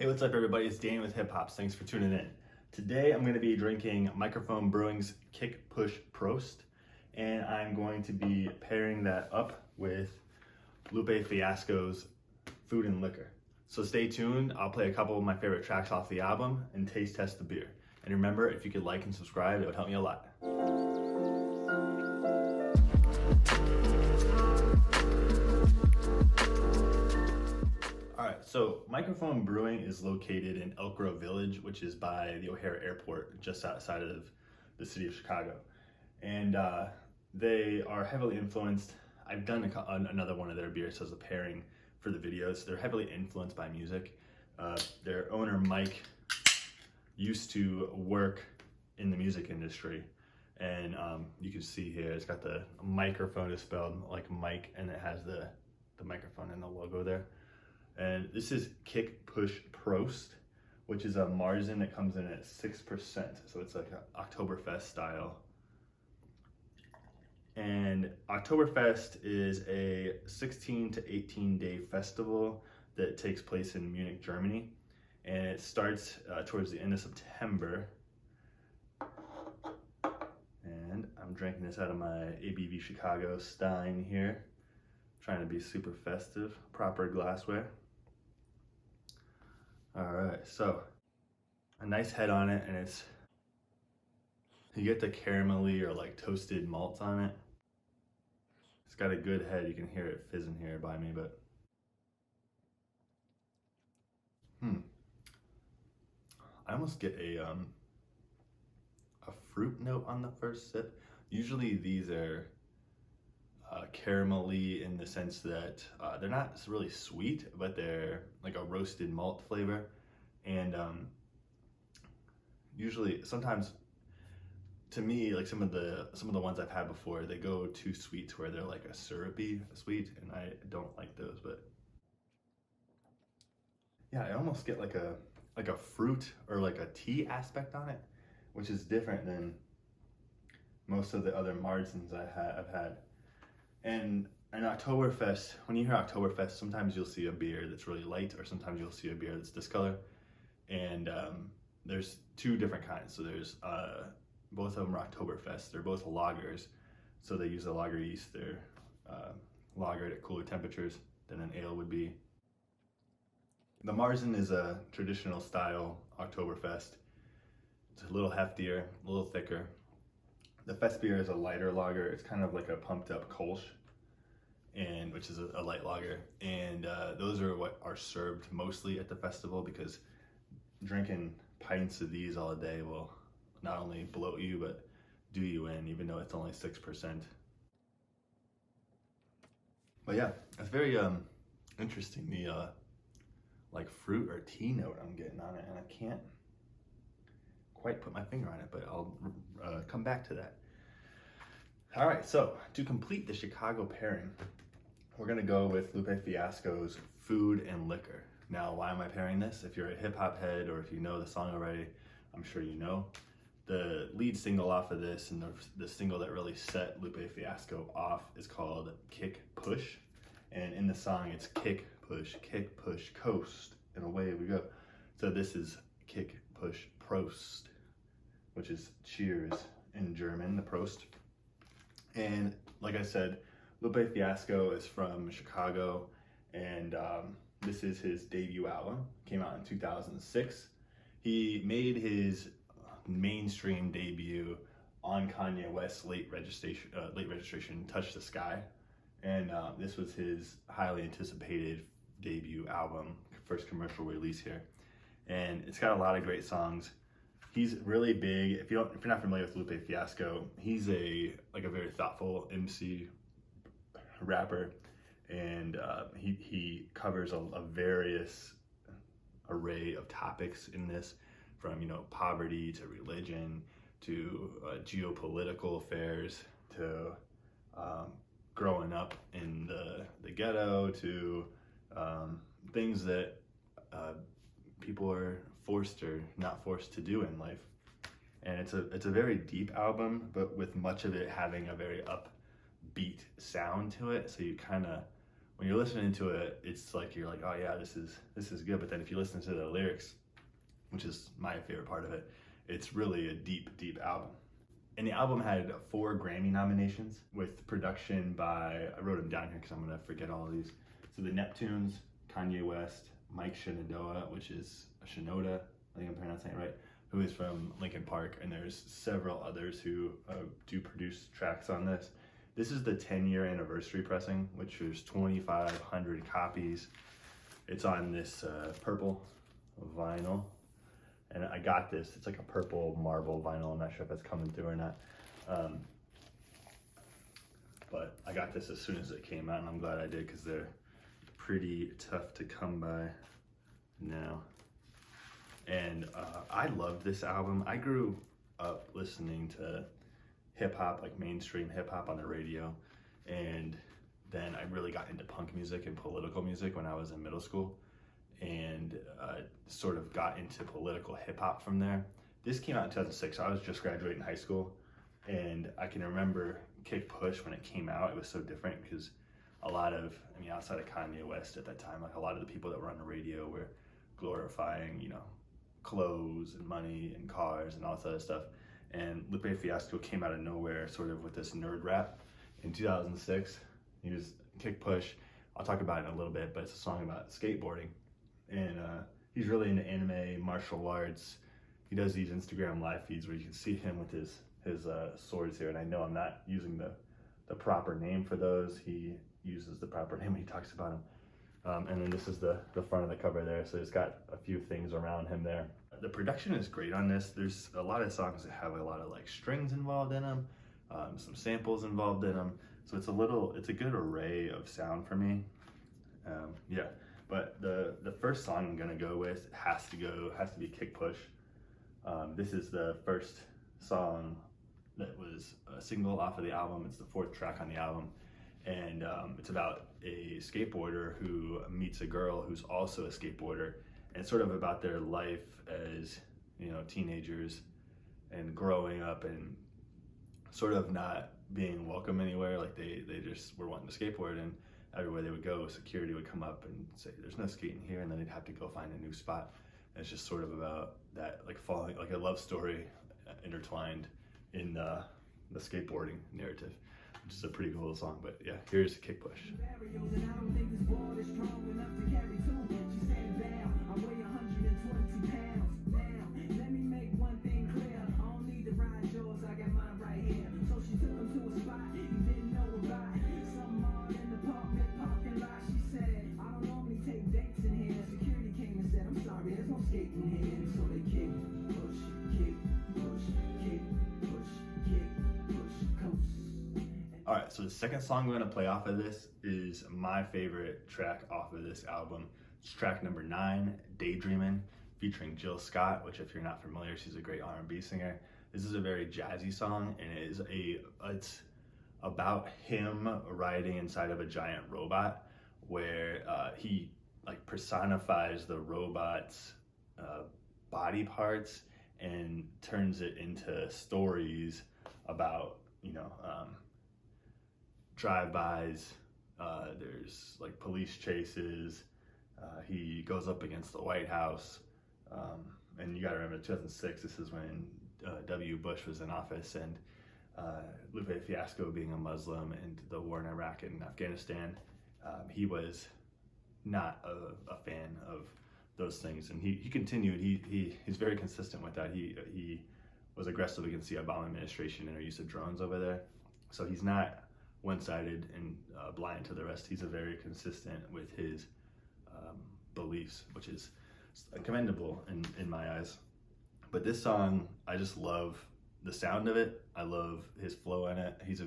Hey, what's up everybody? It's Danny with Hip Hops. Thanks for tuning in. Today I'm going to be drinking Mikerphone Brewing's Kick Push Prost, and I'm going to be pairing that up with Lupe Fiasco's Food and Liquor. So stay tuned. I'll play a couple of my favorite tracks off the album and taste test the beer. And remember, if you could like and subscribe, it would help me a lot. Alright, so Mikerphone Brewing is located in Elk Grove Village, which is by the O'Hare Airport, just outside of the city of Chicago. And they are heavily influenced. I've done another one of their beers as a pairing for the videos. They're heavily influenced by music. Their owner, Mike, used to work in the music industry. And you can see here, it's got the microphone is spelled like Mike, and it has the microphone and the logo there. And this is Kick Push Prost, which is a Marzen that comes in at 6%. So it's like an Oktoberfest style. And Oktoberfest is a 16 to 18 day festival that takes place in Munich, Germany. And it starts towards the end of September. And I'm drinking this out of my ABV Chicago Stein here. Trying to be super festive, proper glassware. All right, so a nice head on it, and you get the caramelly or like toasted malts on it. It's got a good head. You can hear it fizzing here by me, but I almost get a fruit note on the first sip. Usually these are caramelly in the sense that they're not really sweet, but they're like a roasted malt flavor. And usually, sometimes, to me, like some of the ones I've had before, they go too sweet to where they're like a syrupy sweet, and I don't like those. But yeah, I almost get like a fruit or like a tea aspect on it, which is different than most of the other Marzens I've had. And an Oktoberfest, when you hear Oktoberfest, sometimes you'll see a beer that's really light, or sometimes you'll see a beer that's discolor. And there's two different kinds. So there's both of them are Oktoberfest. They're both lagers, so they use the lager yeast. They're lagered at cooler temperatures than an ale would be. The Marzen is a traditional style Oktoberfest. It's a little heftier, a little thicker. The Fest beer is a lighter lager. It's kind of like a pumped up Kolsch, and which is a light lager. And those are what are served mostly at the festival, because drinking pints of these all day will not only bloat you, but do you in, even though it's only 6%. But yeah, it's very interesting, the like fruit or tea note I'm getting on it, and I can't quite put my finger on it, but I'll come back to that. All right, so to complete the Chicago pairing, we're gonna go with Lupe Fiasco's Food and Liquor. Now, why am I pairing this? If you're a hip hop head, or if you know the song already, I'm sure you know. The lead single off of this, and the single that really set Lupe Fiasco off, is called Kick Push. And in the song, it's kick, push, coast, and away we go. So this is Kick, Push, Prost, which is cheers in German, the Prost. And like I said, Lupe Fiasco is from Chicago, and this is his debut album. Came out in 2006. He made his mainstream debut on Kanye West's late registration, Touch the Sky. And this was his highly anticipated debut album, first commercial release here. And it's got a lot of great songs. He's really big. If you're not familiar with Lupe Fiasco, he's a very thoughtful MC rapper, and he covers a various array of topics in this, from poverty to religion to geopolitical affairs to growing up in the ghetto to things that people are forced or not forced to do in life. And it's a very deep album, but with much of it having a very upbeat sound to it. So you kind of, when you're listening to it, it's like you're like, oh yeah, this is good. But then if you listen to the lyrics, which is my favorite part of it, it's really a deep album. And the album had 4 Grammy nominations with production by, I wrote them down here because I'm gonna forget all of these. So the Neptunes, Kanye West, Mike Shinoda, which is Shinoda, I think I'm pronouncing it right, who is from Linkin Park, and there's several others who do produce tracks on this. This is the 10-year anniversary pressing, which is 2,500 copies. It's on this purple vinyl. And I got this, it's like a purple marble vinyl. I'm not sure if it's coming through or not. But I got this as soon as it came out, and I'm glad I did because they're pretty tough to come by now. And I love this album. I grew up listening to hip hop, like mainstream hip hop on the radio. And then I really got into punk music and political music when I was in middle school, and sort of got into political hip hop from there. This came out in 2006, so I was just graduating high school, and I can remember Kick Push when it came out. It was so different because a lot of, I mean, outside of Kanye West at that time, like a lot of the people that were on the radio were glorifying, you know, clothes and money and cars and all this other stuff. And Lupe Fiasco came out of nowhere sort of with this nerd rap in 2006. He was Kick Push. I'll talk about it in a little bit, but it's a song about skateboarding. And he's really into anime, martial arts. He does these Instagram live feeds where you can see him with his swords here. And I know I'm not using the proper name for those. He uses the proper name when he talks about them. And then this is the front of the cover there. So it's got a few things around him there. The production is great on this. There's a lot of songs that have a lot of like strings involved in them, some samples involved in them. So it's a good array of sound for me. Yeah. But the first song I'm gonna go with has to be Kick Push. This is the first song that was a single off of the album. It's the 4th track on the album, and it's about a skateboarder who meets a girl who's also a skateboarder, and sort of about their life as, you know, teenagers and growing up and sort of not being welcome anywhere. Like they just were wanting to skateboard, and everywhere they would go, security would come up and say, there's no skating here, and then they'd have to go find a new spot. And it's just sort of about that, like falling, like a love story intertwined in the skateboarding narrative, which is a pretty cool song. But yeah, here's Kick Push. All right, so the second song we're gonna play off of this is my favorite track off of this album. It's track number 9, Daydreamin', featuring Jill Scott, which if you're not familiar, she's a great R&B singer. This is a very jazzy song, and it's about him riding inside of a giant robot where he like personifies the robot's body parts and turns it into stories about, you know, drive-bys, there's like police chases, he goes up against the White House, and you gotta remember 2006, this is when W. Bush was in office, and Lupe Fiasco being a Muslim and the war in Iraq and Afghanistan, he was not a fan of those things, and he continued, he's very consistent with that. He was aggressive against the Obama administration and their use of drones over there, so he's not one-sided and blind to the rest. He's a very consistent with his beliefs, which is commendable in my eyes. But this song, I just love the sound of it. I love his flow in it. He's got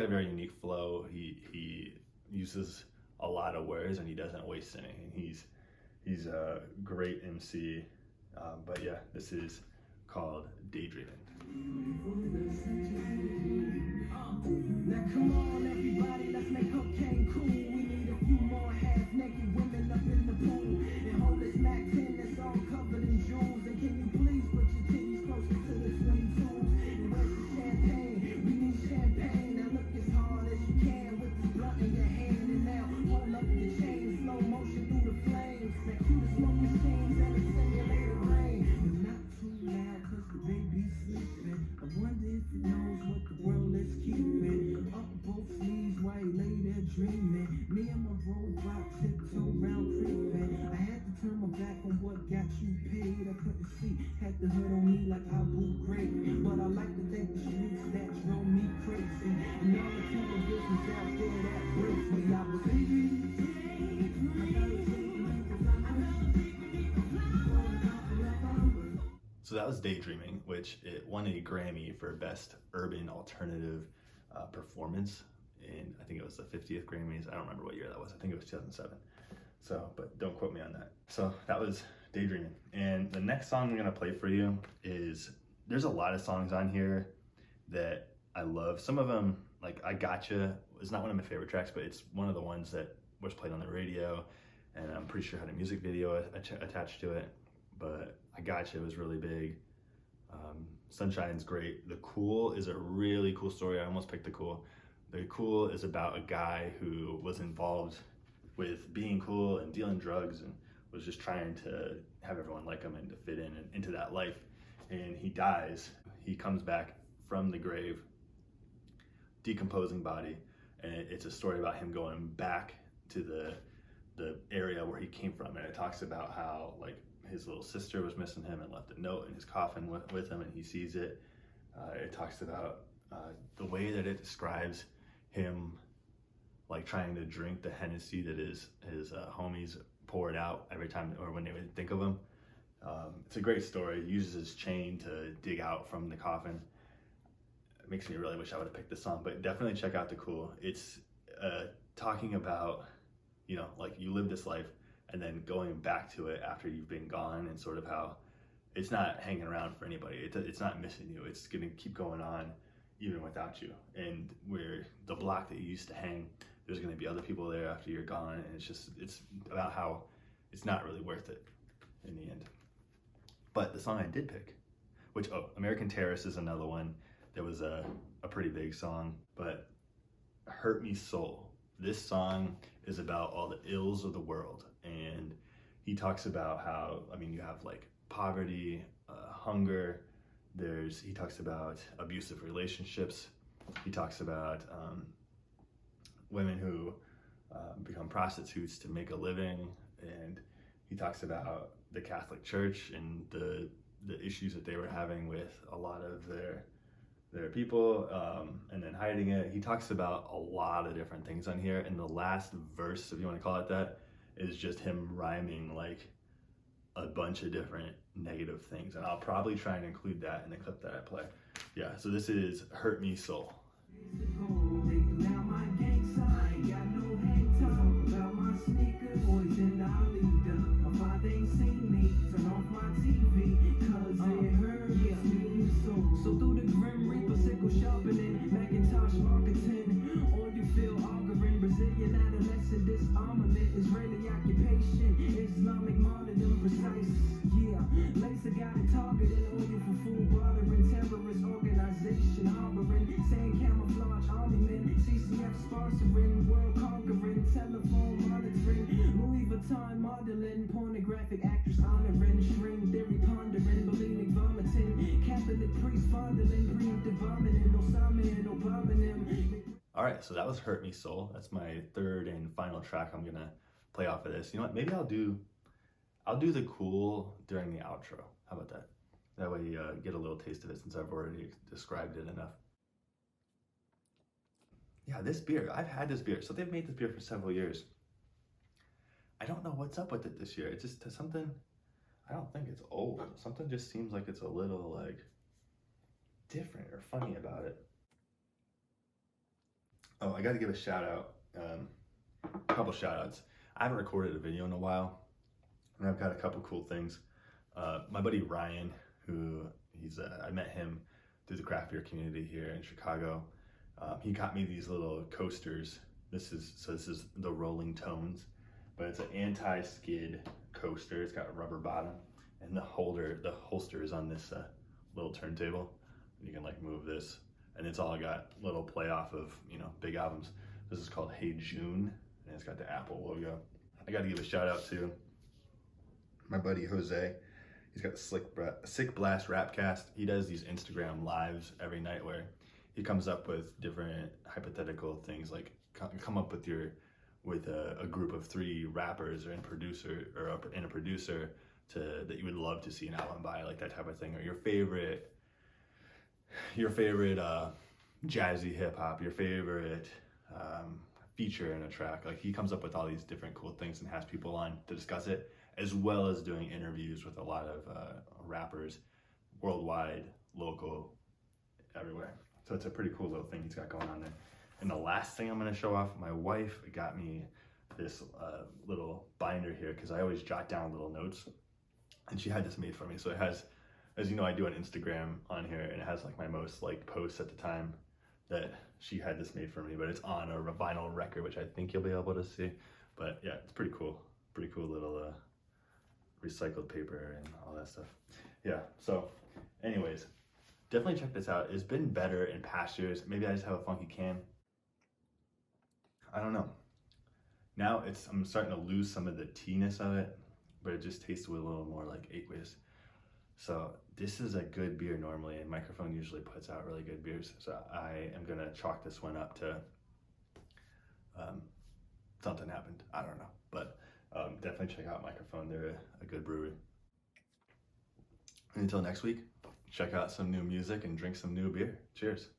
a very unique flow. He uses a lot of words and he doesn't waste any. And he's a great MC. But yeah, this is called Daydreamin'. Now come on everybody, let's make cocaine cool. We need a few more half-naked women up in the pool. And hold this Mac 10 that's all covered in jewels. And can you please put your titties closer to the 22s? And where's the champagne? We need champagne. Now look as hard as you can with this blunt in your hand. And now got you paid. I couldn't see, had the hood on me like I boot great. But I like to think the streets that drove me crazy. And all the televisions out there that breaks me. I was So that was Daydreaming, which it won a Grammy for Best Urban Alternative Performance in, I think it was the 50th Grammys. I don't remember what year that was. I think it was 2007. So, but don't quote me on that. So that was Daydreaming. And the next song I'm gonna play for you is, there's a lot of songs on here that I love. Some of them, like I Gotcha, is not one of my favorite tracks, but it's one of the ones that was played on the radio, and I'm pretty sure had a music video attached to it. But I Gotcha was really big. Sunshine's great. The Cool is a really cool story. I almost picked The Cool. The Cool is about a guy who was involved with being cool and dealing drugs and was just trying to have everyone like him and to fit in and into that life. And he dies. He comes back from the grave, decomposing body, and it's a story about him going back to the area where he came from. And it talks about how like his little sister was missing him and left a note in his coffin with him, and he sees it. It talks about the way that it describes him like trying to drink the Hennessy that his homies poured out every time, or when they would think of him. It's a great story. He uses his chain to dig out from the coffin. It makes me really wish I would have picked this song, but definitely check out The Cool. It's talking about, you know, like you live this life and then going back to it after you've been gone, and sort of how it's not hanging around for anybody. It's not missing you. It's gonna keep going on even without you. And where the block that you used to hang, there's gonna be other people there after you're gone, and it's about how it's not really worth it in the end. But the song I did pick, which, American Terrace is another one that was a pretty big song, but Hurt Me Soul. This song is about all the ills of the world, and he talks about how, I mean, you have like poverty, hunger, he talks about abusive relationships, he talks about women who become prostitutes to make a living, and he talks about the Catholic Church and the issues that they were having with a lot of their people, and then hiding it. He talks about a lot of different things on here, and the last verse, if you want to call it that, is just him rhyming like a bunch of different negative things, and I'll probably try and include that in the clip that I play. Yeah, so this is Hurt Me Soul. now my gang sign, got no hang time about my sneakers, boys in the leader. My father ain't seen me, turn off my TV, cause it hurt me so through the grim reaper, sickle sharpening, Macintosh marketing, all you feel arguing, Brazilian adolescent disarmament, Israeli occupation, Islamic martyrdom precise, yeah, laser got it targeted, oil for food bothering, terrorist organization harboring, saying camouflage army men, CCF sponsoring, world conquering, telephone monitoring, Louis Vuitton modeling, pornographic actress honoring, string theory pondering, bulimic vomiting, Catholic priest fondling, preemptive vomiting, Osama and Obama them. All right, so that was Hurt Me Soul. That's my third and final track I'm gonna play off of this. You know what, maybe I'll do The Cool during the outro. How about that? That way you get a little taste of it, since I've already described it enough. Yeah, this beer, I've had this beer. So they've made this beer for several years. I don't know what's up with it this year. It's just something, I don't think it's old. Something just seems like it's a little like different or funny about it. Oh, I gotta give a shout out, a couple shout outs. I haven't recorded a video in a while, and I've got a couple cool things. My buddy Ryan, who I met him through the craft beer community here in Chicago. He got me these little coasters. This is the Rolling Tones, but it's an anti-skid coaster. It's got a rubber bottom, and the holster is on this little turntable. You can like move this, and it's all got little play off of, you know, big albums. This is called Hey June, and it's got the Apple logo. I got to give a shout out to my buddy Jose. He's got the Sick Blast Rapcast. He does these Instagram lives every night where he comes up with different hypothetical things, like come up with a group of 3 rappers and a producer that you would love to see an album by, like that type of thing, or your favorite jazzy hip hop, your favorite feature in a track. Like he comes up with all these different cool things and has people on to discuss it, as well as doing interviews with a lot of rappers, worldwide, local, everywhere. So it's a pretty cool little thing he's got going on there. And the last thing I'm gonna show off, my wife got me this little binder here, because I always jot down little notes, and she had this made for me. So it has, as you know, I do an Instagram on here, and it has like my most liked posts at the time that she had this made for me, but it's on a vinyl record, which I think you'll be able to see. But yeah, it's pretty cool little recycled paper and all that stuff. Yeah, so anyways, definitely check this out. It's been better in past years. Maybe I just have a funky can. I don't know. Now I'm starting to lose some of the tea-ness of it, but it just tastes a little more like aqueous. So this is a good beer normally, and Mikerphone usually puts out really good beers. So I am gonna chalk this one up to something happened. I don't know, but definitely check out Mikerphone. They're a good brewery. And until next week, check out some new music and drink some new beer. Cheers.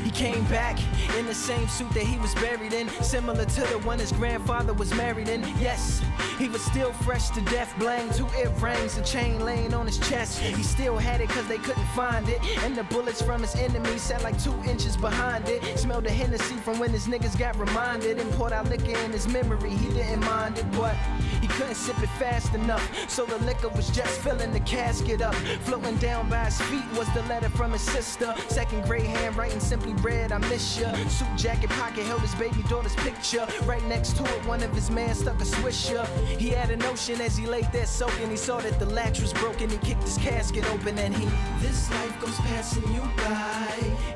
He came back in the same suit that he was buried in, similar to the one his grandfather was married in. Yes, he was still fresh to death, blamed 2 earrings, a chain laying on his chest. He still had it cause they couldn't find it, and the bullets from his enemies sat like 2 inches behind it. Smelled the Hennessy from when his niggas got reminded, and poured out liquor in his memory. He didn't mind it, but he couldn't sip it fast enough, so the liquor was just filling the casket up. Floating down by his feet was the letter from his sister, second grade handwriting, simply read, I miss ya. Suit jacket pocket held his baby daughter's picture. Right next to it, one of his men stuck a swisher. He had a notion as he laid there soaking. He saw that the latch was broken. He kicked his casket open and he, this life goes passing you by.